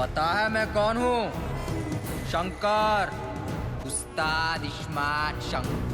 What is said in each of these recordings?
पता है मैं कौन हूँ? शंकर, उस्ताद इस्मात शंकर।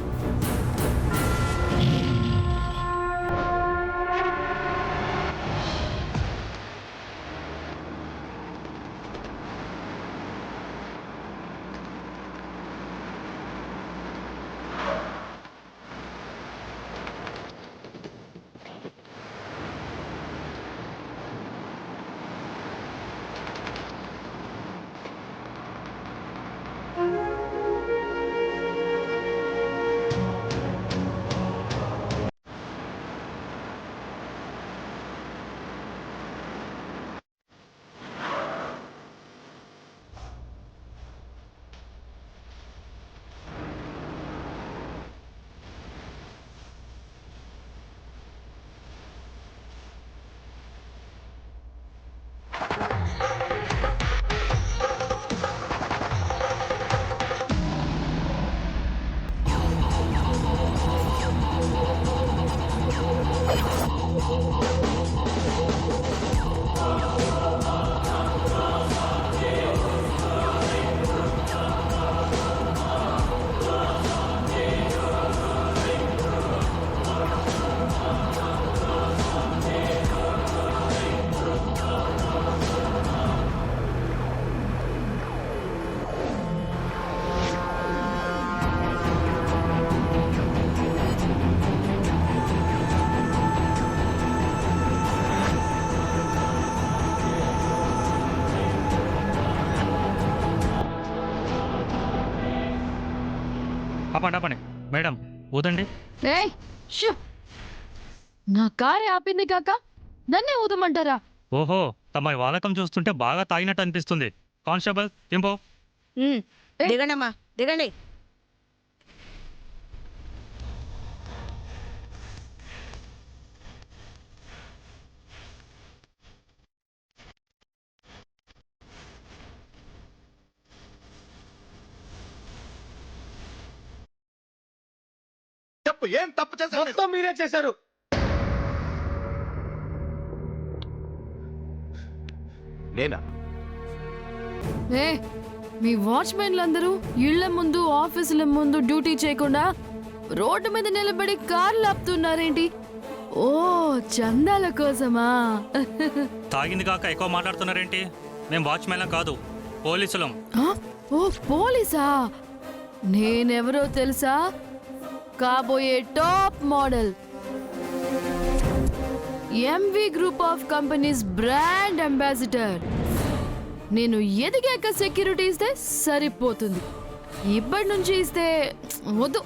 ఆపండి ఆపండి మేడం ఊదండి. ఏయ్ షూ నా కారే ఆపింది కాక నన్నే ఊదమంటారా? ఓహో తమ వాలకం చూస్తుంటే బాగా తాగినట్టు అనిపిస్తుంది. కానిస్టేబుల్ దింపో. దిగండి అమ్మా, దిగండి. చెప్పు, ఏం తప్పు చేశారు? మొత్తం మీరే చేశారు. నేనా? ఏ మీ వాచ్మెన్లందరూ ఇళ్ల ముందు ఆఫీసుల ముందు డ్యూటీ చేయకుండా రోడ్డు మీద నిలబడి కార్లు ఆపుతున్నారేంటి? ఓ చందాల కోసమా? తాగింది కాక ఎక్కువ మాట్లాడుతున్నారేంటి? మేము వాచ్మెన్ కాదు, పోలీసులం. ఆ? ఓ పోలీసా? నేనెవరో తెలుసా? కాబోయే top model MV group of companies brand ambassador. నేను ఎదిగాక సెక్యూరిటీ ఇస్తే సరిపోతుంది, ఇప్పటి నుంచి ఇస్తే వద్దు.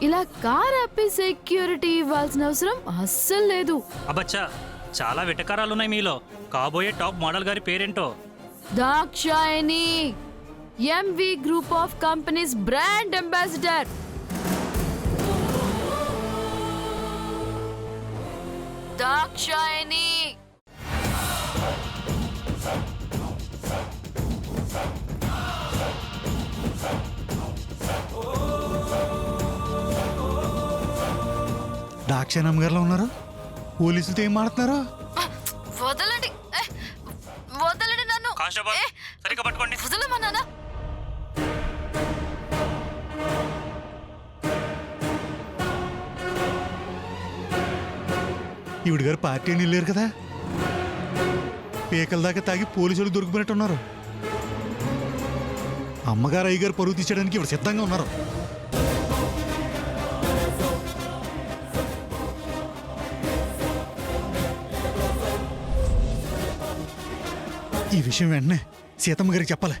ఇలా కార్ ఆపి సెక్యూరిటీ ఇవ్వాల్సిన అవసరం అస్సలు లేదు. అబ్బచ్చా, చాలా వెటకారాలున్నాయి మీలో. కాబోయే టాప్ మోడల్ గారి పేరేంటో? Dakshayani, MV group of companies brand ambassador. Dakshayani. Dakshayanamma గారిలో ఉన్నారు. పోలీసులతో ఏం మాడుతున్నారు? వదలండి, వదలండి నన్ను. కానిస్టేబుల్ సరిగ్గా పట్టుకోండి. వదలమన్నానా? ఈవిడ గారు పార్టీ అని వెళ్ళారు కదా, పేకల దాకా తాగి పోలీసులు దొరికిపోయినట్టున్నారు. అమ్మగారు అయ్యగారు పరువు తీసేయడానికి ఇవిడ సిద్ధంగా ఉన్నారు. ఈ విషయం వెంటనే సీతమ్మ గారికి చెప్పాలి.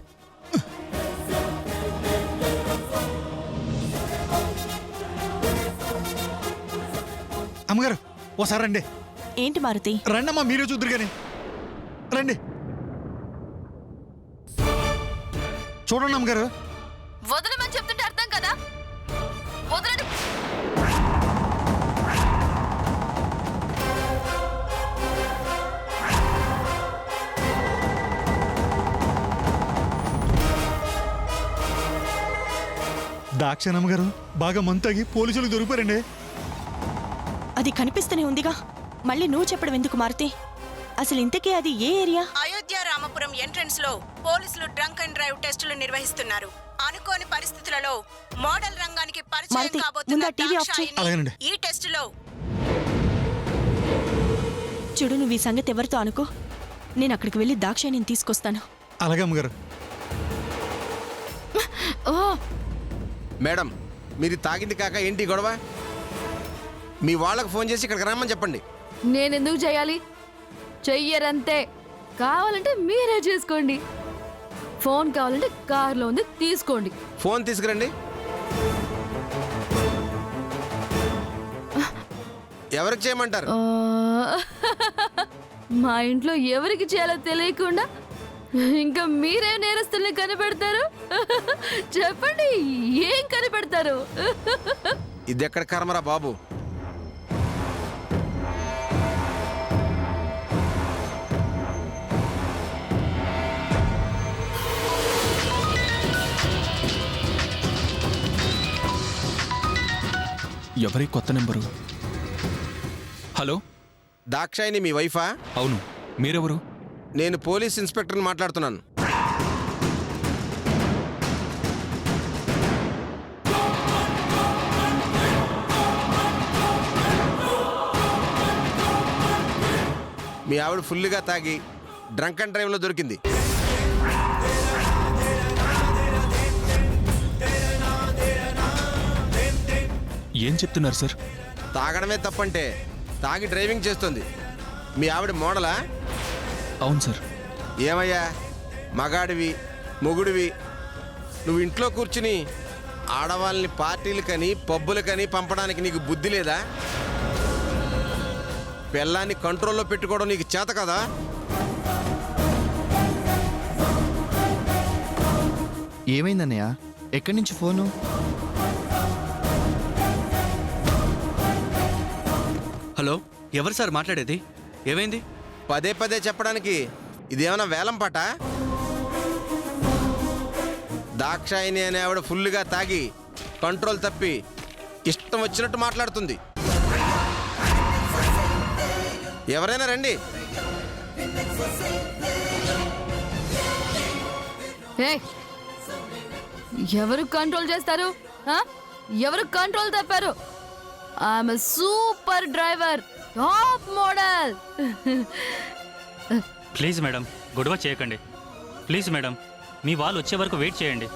అమ్మగారు ఓసారి రండి. ఏంటి మారుతి? రండమ్మా, మీరే చూద్దరు కానీ రండి. చూడండి అమ్మగారు. వదలమని చెప్తుంటే అర్థం కదా? వదలండి. దాక్షాయణమ్మ గారు బాగా మంతాగి పోలీసులు దొరికిపోయారండి. అది కనిపిస్తూనే ఉందిగా, మళ్ళీ నువ్వు చెప్పడం ఎందుకు మారుతి? అసలు ఇంతకీ అది ఏ ఏరియా? అయోధ్య రామపురం ఎంట్రన్స్ లో పోలీసులు డ్రంక్ అండ్ డ్రైవ్ టెస్టులు నిర్వహిస్తున్నారు. అనుకోని పరిస్థితులలో మోడల్ రంగానికి పరిచయం కాబోతున్న దాక్షాయిని అలాగేనండి. ఈ టెస్టులో చూడు. నువ్వు ఈ సంగతి ఎవరితో అనుకో, నేను అక్కడికి వెళ్ళి దాక్షాయిని తీసుకొస్తాను. అలాగే అమ్మగారు. ఓ మేడం, మీరు తాగింది కాక ఏంటి గొడవ? మీ వాళ్ళకు ఫోన్ చేసి ఇక్కడికి రమ్మని చెప్పండి. నేనెందుకు చేయాలి? చెయ్యరంతే. కావాలంటే మీరే చేసుకోండి. ఫోన్ కావాలంటే కార్లో ఉంది, తీసుకోండి. ఫోన్ తీసుకురండి. ఎవరికి చేయమంటారు? మా ఇంట్లో ఎవరికి చేయాలో తెలియకుండా ఇంకా మీరే నేరస్తుల్ని కనిపెడతారు. చెప్పండి, ఏం కనిపెడతారు? ఇది ఎక్కడ కర్మరా బాబు? ఎవరి కొత్త నెంబరు? హలో, దాక్షాయిని మీ వైఫా? అవును. మీరెవరు? నేను పోలీస్ ఇన్స్పెక్టర్ని మాట్లాడుతున్నాను. మీ ఆవిడ ఫుల్గా తాగి డ్రంక్ అండ్ డ్రైవ్లో దొరికింది. ఏం చెప్తున్నారు సార్? తాగడమే తప్పంటే తాగి డ్రైవింగ్ చేస్తుంది. మీ ఆవిడ మోడలా? అవును సార్. ఏమయ్యా, మగాడివి, మొగుడివి, నువ్వు ఇంట్లో కూర్చుని ఆడవాళ్ళని పార్టీలకని పబ్బులకని పంపడానికి నీకు బుద్ధి లేదా? పెళ్ళాన్ని కంట్రోల్లో పెట్టుకోవడం నీకు చేత కదా? ఏమైందన్నయ్య? ఎక్కడి నుంచి ఫోను? హలో, ఎవరు సార్ మాట్లాడేది? ఏమైంది? పదే పదే చెప్పడానికి ఇదేమైనా వేలం పాట? దాక్షాయిని అనే ఆవిడ ఫుల్గా తాగి కంట్రోల్ తప్పి ఇష్టం వచ్చినట్టు మాట్లాడుతుంది. ఎవరైనా రండి. ఏయ్, ఎవరు కంట్రోల్ చేస్తారు? ఎవరు కంట్రోల్ తప్పారు? I'm super driver, top model. Please madam, గొడవ చేయకండి. ప్లీజ్ మేడం, మీ వాళ్ళు వచ్చే వరకు వెయిట్ చేయండి.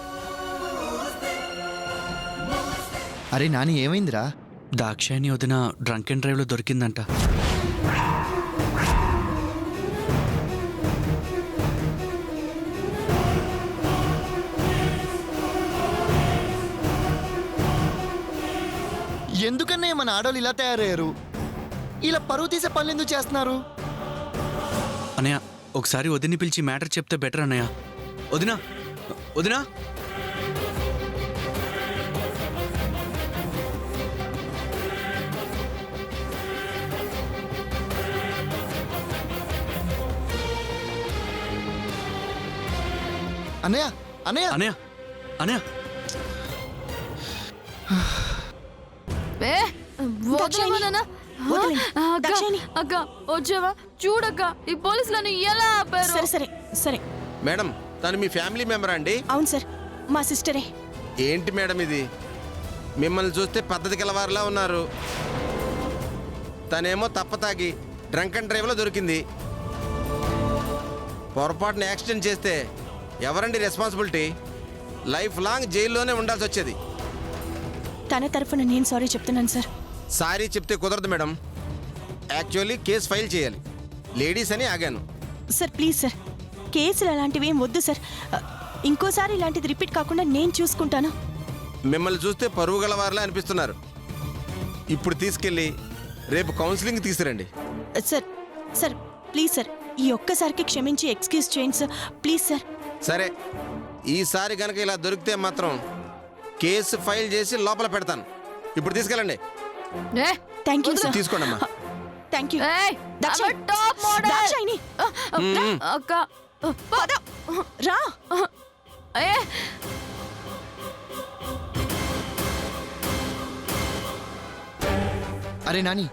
అరే నాని, ఏమైందిరా? దాక్షాయిని వదిన డ్రంక్ అండ్ డ్రైవ్లో దొరికిందంట. ఎందుకన్నయ్య మన ఆడోళ్ళు ఇలా తయారయ్యారు? ఇలా పరువు తీసే పనులు ఎందుకు చేస్తున్నారు? అన్నయ్య, ఒకసారి వదిని పిలిచి మ్యాటర్ చెప్తే బెటర్ అన్నయ్య. వదినా, వదినా. అన్నయ్య, అన్నయ్య, అన్నయ్య, అన్నయ్య. ఏ, వదలమననా? వదలండి. అక్క, దాక్షాయిని. అక్క వచ్చావా? చూడక్క, ఈ పోలీసులను ఎలా ఆపారు? సరే సరే సరే. మేడం, తను మీ ఫ్యామిలీ మెంబరా అండి? అవును సార్, మా సిస్టరే. ఏంటి మేడం ఇది? మిమ్మల్ని చూస్తే పద్ధతి గలవారిలా ఉన్నారు. తనేమో తప్పతాగి డ్రంక్ అండ్ డ్రైవ్లో దొరికింది. పొరపాటున యాక్సిడెంట్ చేస్తే ఎవరండి రెస్పాన్సిబిలిటీ? లైఫ్ లాంగ్ జైల్లోనే ఉండాల్సి వచ్చేది. తన తరఫున నేను సారీ చెప్తున్నాను సార్. సారీ చెప్తే కుదరదు మేడం. యాక్చువల్లీ కేసు ఫైల్ చేయాలి. లేడీస్ అని ఆగాను. సార్ ప్లీజ్ సార్, కేసులు అలాంటివి ఏం వద్దు సార్. ఇంకోసారి ఇలాంటిది రిపీట్ కాకుండా నేను చూసుకుంటాను. మిమ్మల్ని చూస్తే పరువు గలవారిలా అనిపిస్తున్నారు. ఇప్పుడు తీసుకెళ్ళి రేపు కౌన్సిలింగ్ తీసుకురండి. సార్ సార్ ప్లీజ్ సార్, ఈ ఒక్కసారికి క్షమించి ఎక్స్క్యూజ్ చేయండి సార్, ప్లీజ్ సార్. సరే, ఈసారి కనుక ఇలా దొరికితే మాత్రం కేసు ఫైల్ చేసి లోపల పెడతాను. ఇప్పుడు తీసుకెళ్ళండి. ఏ, థ్యాంక్ యూ సార్. తీసుకోండి అమ్మా. Thank you. ఏయ్, I'm a top model. Dakshayani, అక్క, పద, రా. ఏ, అరే నాని,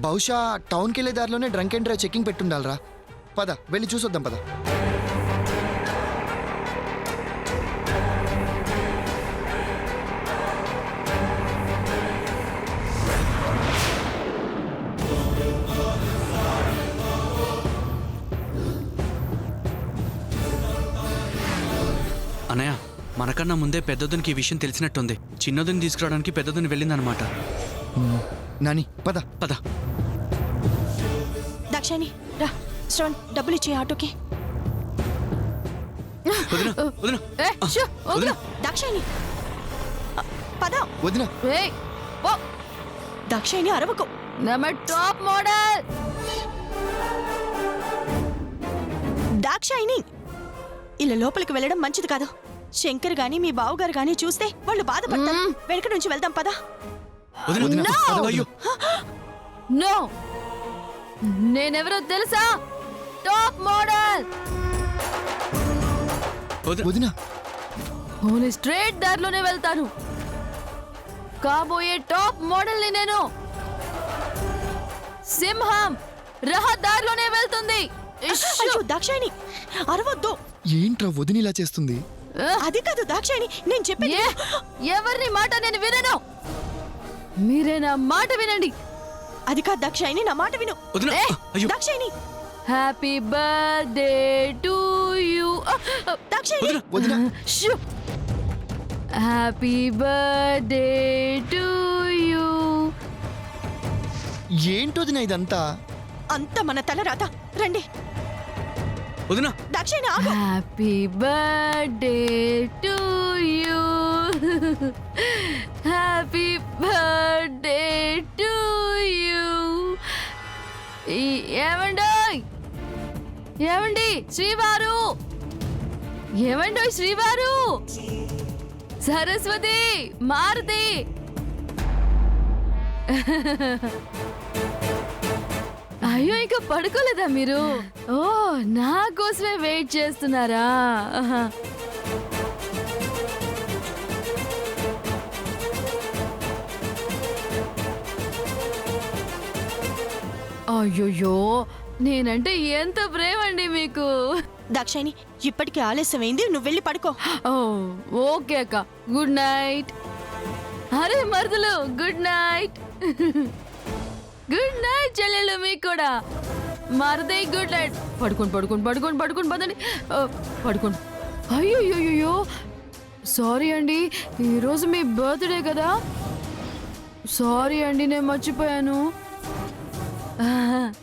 బహుశా టౌన్కి వెళ్ళే దారిలోనే డ్రంక్ అండ్ డ్రైవ్ చెకింగ్ పెట్టుండాలరా. పద వెళ్ళి చూసొద్దాం పద. అన్నయ్య మనకన్నా ముందే పెద్దొద్దునికి ఈ విషయం తెలిసినట్టుంది. చిన్నొద్దుని తీసుకురావడానికి పెద్దొద్దుని వెళ్ళిందనమాట. నాని పద. పద. దాక్షాయిని రా, శ్రవణ్ డబ్బులు ఇచ్చే ఆటోకి. వదినా, వదినా. ఏ, షూ, వదిలు. దాక్షాయిని పద. వదిన ఏయ్, పో. దాక్షాయిని అరవకు. நம்ம టాప్ మోడల్. దాక్షాయిని ఇలా లోపలికి వెళ్ళడం మంచిది కాదు. శంకర్ గాని మీ బావగారు గాని చూస్తే వాళ్ళు బాధపడతారు. వెనక నుంచి వెళ్దాం పద. వదినా, No! పద, అయ్యో. నో, నేనెవరో తెలుసా? Top model. వదిన ఓన్లీ స్ట్రైట్ దారిలోనే వెళ్తాను. కాబోయే టాప్ మోడల్ ని నేను. సింహం రహదారిలోనే వెళ్తుంది. ఇష్షు. అయ్యో దాక్షాయిని అరవద్దు. ఏంట్రా వదిన ఇలా చేస్తుంది? అది కాదు దాక్షాయిని, నేను చెప్పేది. ఎవరిని మాట నేను వినను. మీరే నా మాట వినండి. అది కాదు దాక్షాయిని, నా మాట విను. వదినా, ఏ, అయ్యో. Dakshayani happy birthday to you. Dakshayani వదిన హ్యాపీ బర్త్డే టు యు. ఏంటొదిన ఇదంతా? అంత మన తల రాత. రండి వదినా. దాక్షాయిని ఆగు. Happy birthday to you. Happy birthday to you. ఏమండోయ్, ఏమండి శ్రీవారు, ఏమండోయ్ శ్రీవారు, సరస్వతి, మారుతి. అయ్యో ఇంకా పడుకోలేదా మీరు? ఓ, నా కోసమే వెయిట్ చేస్తున్నారా? అయ్యోయ్యో, నేనంటే ఎంత ప్రేమ అండి మీకు. దాక్షాయిని ఇప్పటికే ఆలస్యమైంది, నువ్వు వెళ్ళి పడుకో. ఓ, ఓకే అక్క, గుడ్ నైట్. అరే మరుదులు, గుడ్ నైట్. గుడ్ నైట్ చెల్లెళ్ళు, మీకు కూడా. మరదే గుడ్ నైట్. పడుకోండి పడుకోండి పడుకోండి పడుకోండి పదండి. పడుకోండి. అయ్యో, సారీ అండి, ఈరోజు మీ బర్త్డే కదా. సారీ అండి, నేను మర్చిపోయాను.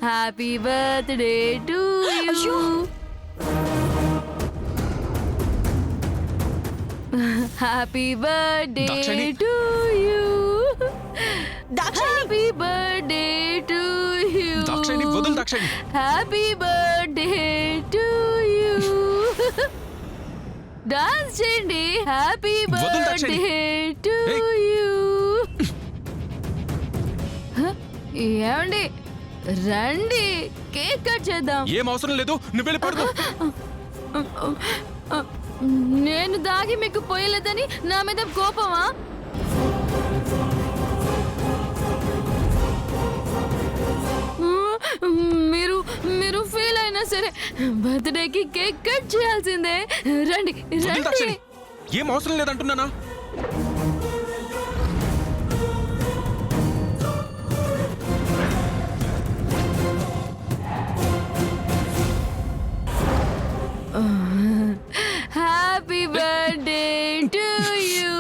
Happy birthday to you. Happy birthday Dakshayini. To you. Dakshayini happy birthday to you. Dakshayini, వదులు Dakshayini. Happy birthday to you. Dance చేయండి. హ్యాపీ వదులు దాక్షాయిని. బర్త్డే టు ఏయ్. యు. ఏమండి, రండి కేక్ కట్ చేద్దాం. ఏం అవసరం లేదు, నువ్వు వెళ్ళి పడుకో. నేను దాగి మీకు పోయలేదని నా మీద కోపమా? మీరు మీరు ఫీల్ అయినా సరే బర్త్డేకి కేక్ కట్ చేయాల్సిందే. రండి వదులు రండి. దాక్షాయిని, ఏం అవసరం లేదంటున్నానా? Happy birthday to you.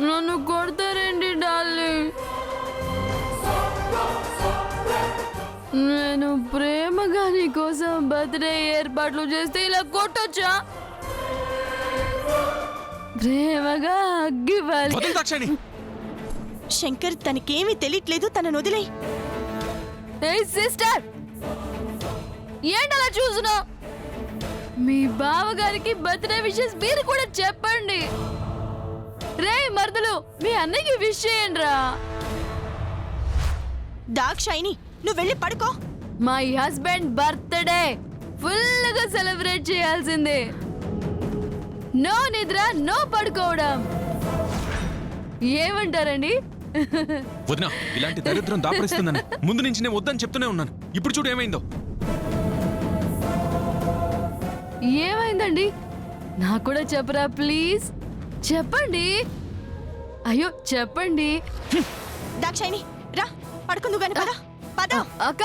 నన్ను కొడతారండి డార్లింగ్. నేను ప్రేమగా నీ కోసం బర్త్డే ఏర్పాట్లు చేస్తే ఇలా కొట్టొచ్చా? ప్రేమగా అగ్గివ్వాలి. వదులు దాక్షాయిని. శంకర్ తనకేమీ తెలియట్లేదు, తనను వదిలేయ్. ఏ సిస్టర్, ఏంటలా చూస్తున్నా? మీ బావగారికి బర్త్డే విషెస్ మీరు కూడా చెప్పండి. రే మర్దలు, మీ అన్నయ్యకి విష్ చేయండిరా. దాక్షాయిని, నువ్వు వెళ్ళి పడుకో. మై హస్బెండ్ బర్త్డే ఫుల్ గా సెలబ్రేట్ చేయాల్సిందే. నో నిద్ర, నో పడుకోవడం. ఏమంటారండి? వదినా, ఇలాంటి దరిద్రం దాపరిస్తుందని ముందు నుంచి నేను వద్దని చెప్తూనే ఉన్నాను. ఇప్పుడు చూడు ఏమైందో. ఏమైందండి? నాకు కూడా చెప్పరా ప్లీజ్. చెప్పండి. అయ్యో చెప్పండి. దాక్షాయిని రా, పడుకుందు గాని పద పద. అక్క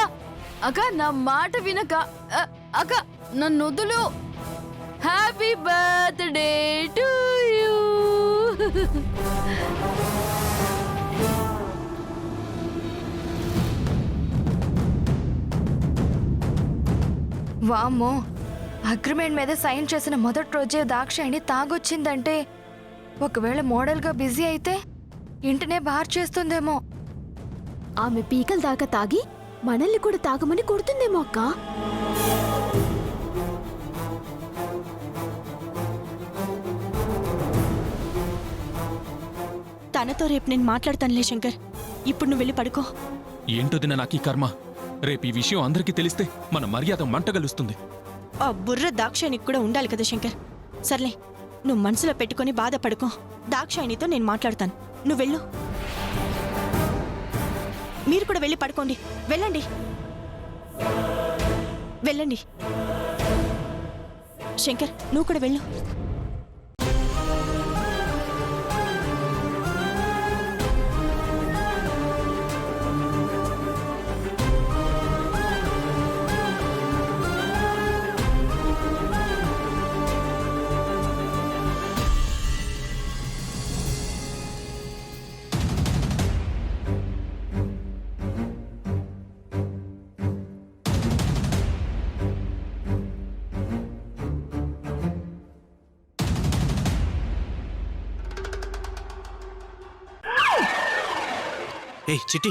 అక్క నా మాట వినక. అక్క నన్ను వదులు. Happy birthday to you. వామ్మో, అగ్రిమెంట్ మీద సైన్ చేసిన మొదటి రోజే దాక్షాయిని తాగొచ్చిందంటే ఒకవేళ మోడల్గా బిజీ అయితే ఇంటినే బార్ చేస్తుందేమో. ఆమె పీకల దాకా తాగి మనల్ని కూడా తాగమని కొడుతుందేమో అక్క. తనతో రేపు నేను మాట్లాడతానులే శంకర్. ఇప్పుడు నువ్వు వెళ్ళి పడుకో. ఏంటోదినా నాకు ఈ కర్మ. రేపు ఈ విషయం అందరికీ తెలిస్తే మన మర్యాద మంటగలుస్తుంది. ఆ బుర్ర దాక్షాయినికి కూడా ఉండాలి కదా శంకర్. సర్లే, నువ్వు మనసులో పెట్టుకొని బాధపడుకో. దాక్షాయినితో నేను మాట్లాడతాను. నువ్వు వెళ్ళు. మీరు కూడా వెళ్ళి పడుకోండి. వెళ్ళండి వెళ్ళండి. శంకర్, నువ్వు కూడా వెళ్ళు. ఏ చిట్టి,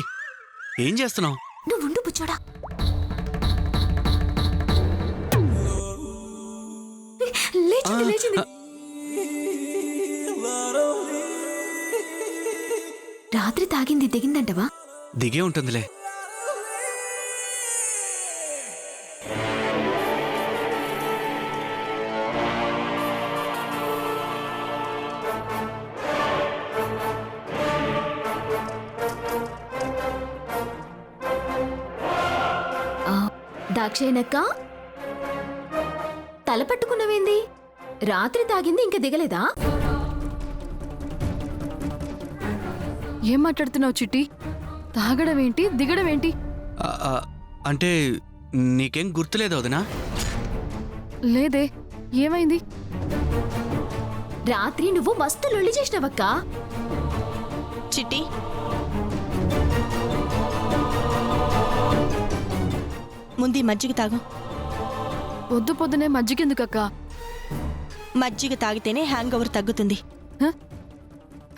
ఏం చేస్తున్నావు? నువ్వు ఉండు బుచ్చోడా. లేచింది లేచింది. రాత్రి తాగింది దిగిందంటవా? దిగే ఉంటుందిలే. దాక్షాయనక్క, తల పట్టుకున్నవేంది? రాత్రి తాగింది ఇంకా దిగలేదా? ఏం మాట్లాడుతున్నావు చిట్టి? తాగడం ఏంటి, దిగడం ఏంటి? అంటే నీకేం గుర్తులేదు వదినా? లేదే, ఏమైంది? రాత్రి నువ్వు మస్తు లొల్లి చేసినవక్క. చిట్టి, ముందు మజ్జిగ తాగు. పొద్దు పొద్దునే మజ్జిగెందుకక్క? మజ్జిగ తాగితేనే హ్యాంగ్ ఓవర్ తగ్గుతుంది.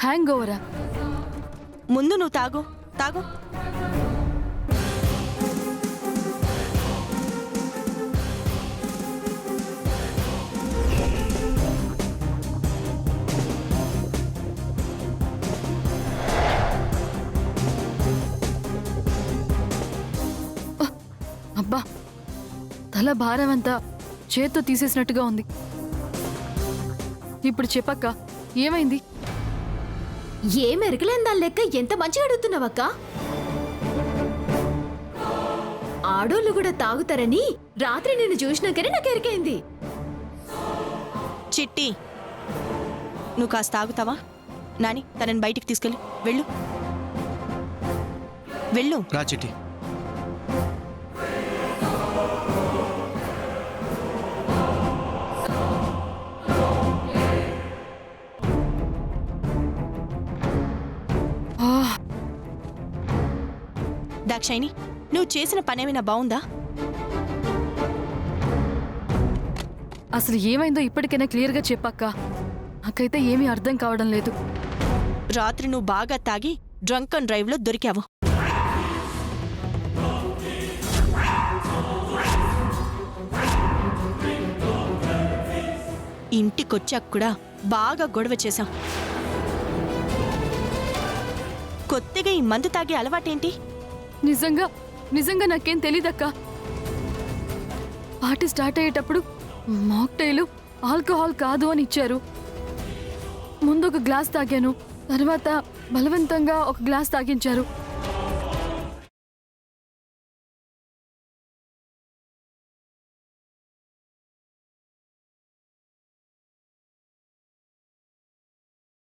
హ్యాంగ్ ఓవరా? ముందు నువ్వు తాగు తాగు. అబ్బా, తల భారమంతా చేత్తో తీసేసినట్టుగా ఉంది. ఇప్పుడు చెప్పక్క, ఏమైంది? ఏ మెరకలేని దాని లెక్క ఎంత మంచిగా అడుగుతున్నావక్క. ఆడోళ్ళు కూడా తాగుతారని రాత్రి నిన్ను చూసినాకనే నాకు ఎరికైంది. చిట్టి, నువ్వు కాస్త తాగుతావా? నాని, తనని బయటికి తీసుకెళ్ళు. వెళ్ళు వెళ్ళు. రా చిట్టి. దాక్షాయిని, నువ్వు చేసిన పనేమైనా బావుందా? అసలు ఏమైందో ఇప్పటికైనా క్లియర్గా చెప్పక్క. నాకైతే ఏమీ అర్థం కావడం లేదు. రాత్రి నువ్వు బాగా తాగి డ్రంక్ అండ్ డ్రైవ్ లో దొరికావు. ఇంటికొచ్చాక కూడా బాగా గొడవ చేశాం. కొత్తగా ఈ మందు తాగే అలవాటేంటి? నిజంగా నిజంగా నాకేం తెలీదక్క. పార్టీ స్టార్ట్ అయ్యేటప్పుడు మాక్టైలు ఆల్కహాల్ కాదు అని ఇచ్చారు. ముందు ఒక గ్లాస్ తాగాను, తర్వాత బలవంతంగా ఒక గ్లాస్ తాగించారు.